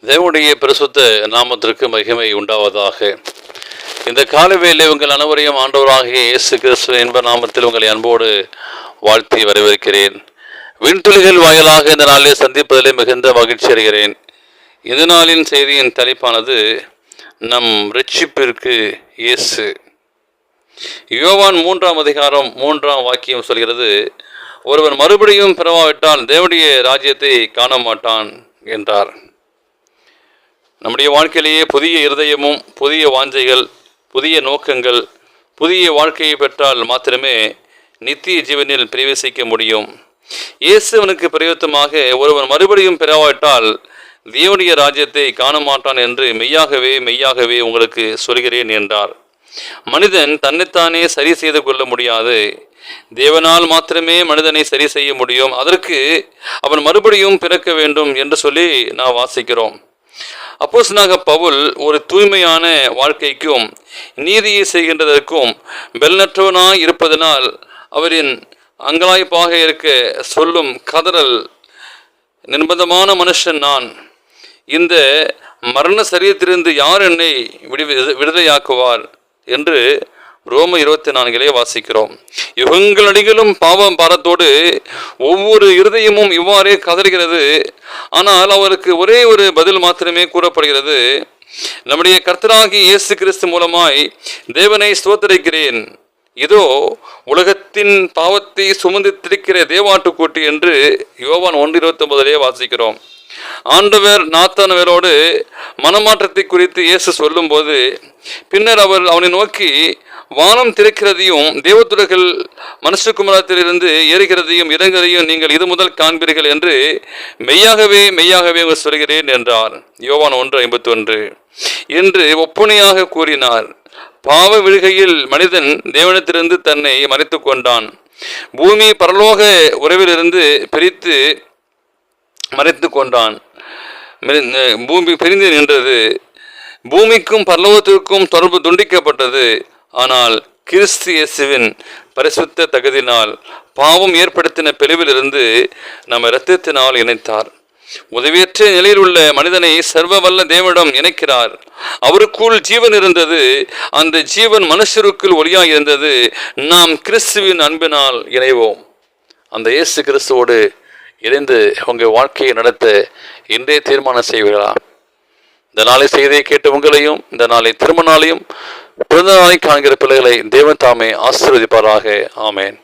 தேவனுடைய பரிசுத்த நாமத்திற்கு மகிமை உண்டாவதாக. இந்த காலவேளை உங்கள் அனைவரையும் ஆண்டவராகிய இயேசு கிறிஸ்துவின் இன்ப நாமத்தில் உங்களை அன்போடு வாழ்த்தி வரவேற்கிறேன். விண்துளிகள் வாயிலாக இந்த நாளிலே சந்திப்பதிலே மிகுந்த மகிழ்ச்சி அடைகிறேன். இந்த நாளின் செய்தியின் தலைப்பானது நம் ரட்சிப்பிற்கு இயேசு. யோவான் 3ஆம் அதிகாரம் 3ஆம் வாக்கியம் சொல்கிறது, ஒருவன் மறுபடியும் பிறவாவிட்டால் தேவனுடைய ராஜ்யத்தை காண மாட்டான் என்றார். நம்முடைய வாழ்க்கையிலேயே புதிய இருதயமும் புதிய வாஞ்சைகள், புதிய நோக்கங்கள், புதிய வாழ்க்கையை பெற்றால் மாத்திரமே நித்திய ஜீவனில் பிரவேசிக்க முடியும். இயேசுவனுக்கு பிரயோஜனமாக ஒருவன் மறுபடியும் பிறவாவிட்டால் தேவனுடைய ராஜ்யத்தை காண மாட்டான் என்று மெய்யாகவே உங்களுக்கு சொல்கிறேன் என்றார். மனிதன் தன்னைத்தானே சரி செய்து கொள்ள முடியாது. தேவனால் மாத்திரமே மனிதனை சரி செய்ய முடியும். அதற்கு அவன் மறுபடியும் பிறக்க வேண்டும் என்று சொல்லி நாம் வாசிக்கிறோம். அப்போஸ்தலனாகிய பவுல் ஒரு தூய்மையான வாழ்க்கைக்கும் நீதியை செய்கின்றதற்கும் பெலனற்றவனாய் இருப்பதனால் அவரின் அங்கலாய்ப்பாக இருக்க சொல்லும் கதறல், நிர்பந்தமான மனுஷன் நான், இந்த மரண சரீரத்திலிருந்து யார் என்னை விடுதலையாக்குவார் என்று ரோம 24 வாசிக்கிறோம். யுகங்கள் அடிகளும் பாவம் பாரத்தோடு ஒவ்வொரு இருதயமும் இவ்வாறே கதறுகிறது. ஆனால் அவருக்கு ஒரே ஒரு பதில் மாத்திரமே கூறப்படுகிறது, நம்முடைய கர்த்தராகிய இயேசு கிறிஸ்து மூலமாய் தேவனை ஸ்தோத்திரிக்கிறேன், இதோ உலகத்தின் பாவத்தை சுமந்து திரிக்கிற தேவாட்டுக்கூட்டி என்று யோவான் 1:29 வாசிக்கிறோம். ஆண்டவர் நாத்தானவரோடு மனமாற்றத்தை குறித்து இயேசு சொல்லும்போது பின்னர் அவனை நோக்கி வானம் திறக்கிறதையும் தேவதூதர்கள் மனுஷகுமாரத்திலிருந்து ஏறுகிறதையும் இறங்குறதையும் நீங்கள் இது முதல் காண்பீர்கள் என்று மெய்யாகவே சொல்கிறேன் என்றார். யோவான் 1:51 என்று ஒப்புணையாக கூறினார். பாவ விழுகையில் மனிதன் தேவனிடத்திலிருந்து தன்னை மறைத்து கொண்டான். பூமி பரலோக உறவிலிருந்து பிரித்து மறைத்து கொண்டான். பூமி பிரிந்து நின்றது. பூமிக்கும் பரலோகத்திற்கும் தொடர்பு துண்டிக்கப்பட்டது. ஆனால் கிறிஸ்து இயேசுவின் பரிசுத்த தகுதினால் பாவம் ஏற்படுத்தின பிளவிலிருந்து நம்ம இரத்தத்தினால் இணைத்தார். உதவியற்ற நிலையில் உள்ள மனிதனை சர்வ வல்ல தேவனிடம் இணைக்கிறார். அவருக்குள் ஜீவன் இருந்தது. அந்த ஜீவன் மனுஷருக்குள் ஒளியாக இருந்தது. நாம் கிறிஸ்துவின் அன்பினால் இணைவோம். அந்த இயேசு கிறிஸ்துவோடு இணைந்து உங்கள் வாழ்க்கையை நடத்த இன்றே தீர்மானம் செய்வீர்களா? இந்த நாளை செய்தியை கேட்டு உங்களையும் இந்த நாளை திருமண நாளையும் பிறந்த நாளை காண்கிற பிள்ளைகளை தேவன் தாமே ஆசீர்வதிப்பாராக. ஆமேன்.